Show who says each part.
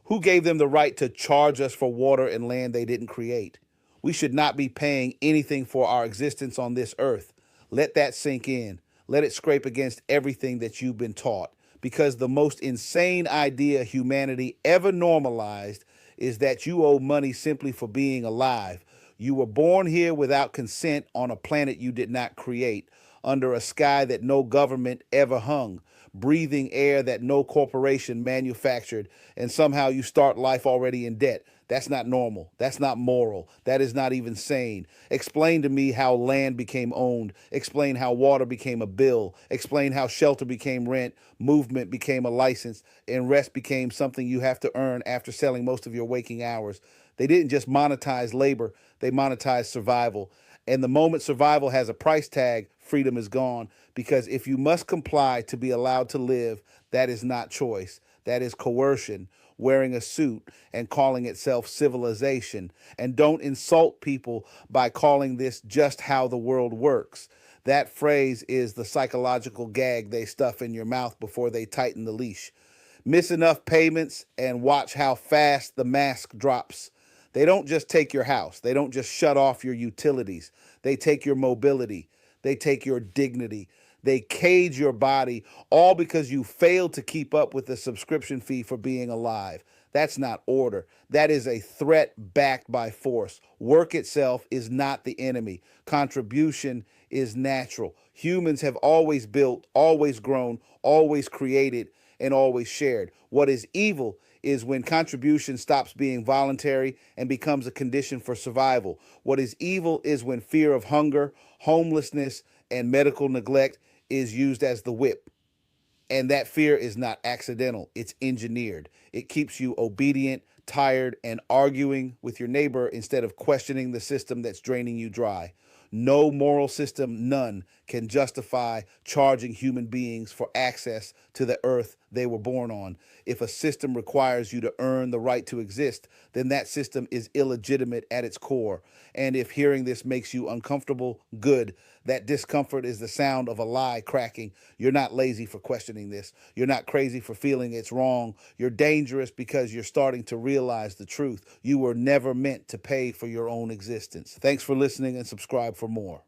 Speaker 1: Who gave them the right to charge us for water and land they didn't create? We should not be paying anything for our existence on this earth. Let that sink in. Let it scrape against everything that you've been taught. Because the most insane idea humanity ever normalized is that you owe money simply for being alive. You were born here without consent on a planet you did not create, under a sky that no government ever hung, breathing air that no corporation manufactured, and somehow you start life already in debt. That's not normal. That's not moral. That is not even sane. Explain to me how land became owned. Explain how water became a bill. Explain how shelter became rent, movement became a license, and rest became something you have to earn after selling most of your waking hours. They didn't just monetize labor, they monetized survival. And the moment survival has a price tag, freedom is gone. Because if you must comply to be allowed to live, that is not choice. That is coercion, wearing a suit and calling itself civilization. And don't insult people by calling this just how the world works. That phrase is the psychological gag they stuff in your mouth before they tighten the leash. Miss enough payments and watch how fast the mask drops. They don't just take your house. They don't just shut off your utilities. They take your mobility. They take your dignity. They cage your body, all because you failed to keep up with the subscription fee for being alive. That's not order. That is a threat backed by force. Work itself is not the enemy. Contribution is natural. Humans have always built, always grown, always created, and always shared. What is evil is when contribution stops being voluntary and becomes a condition for survival. What is evil is when fear of hunger, homelessness, and medical neglect is used as the whip. And that fear is not accidental, it's engineered. It keeps you obedient, tired, and arguing with your neighbor instead of questioning the system that's draining you dry. No moral system, none, can justify charging human beings for access to the earth they were born on. If a system requires you to earn the right to exist, then that system is illegitimate at its core. And if hearing this makes you uncomfortable, good. That discomfort is the sound of a lie cracking. You're not lazy for questioning this. You're not crazy for feeling it's wrong. You're dangerous because you're starting to realize the truth. You were never meant to pay for your own existence. Thanks for listening and subscribe for more.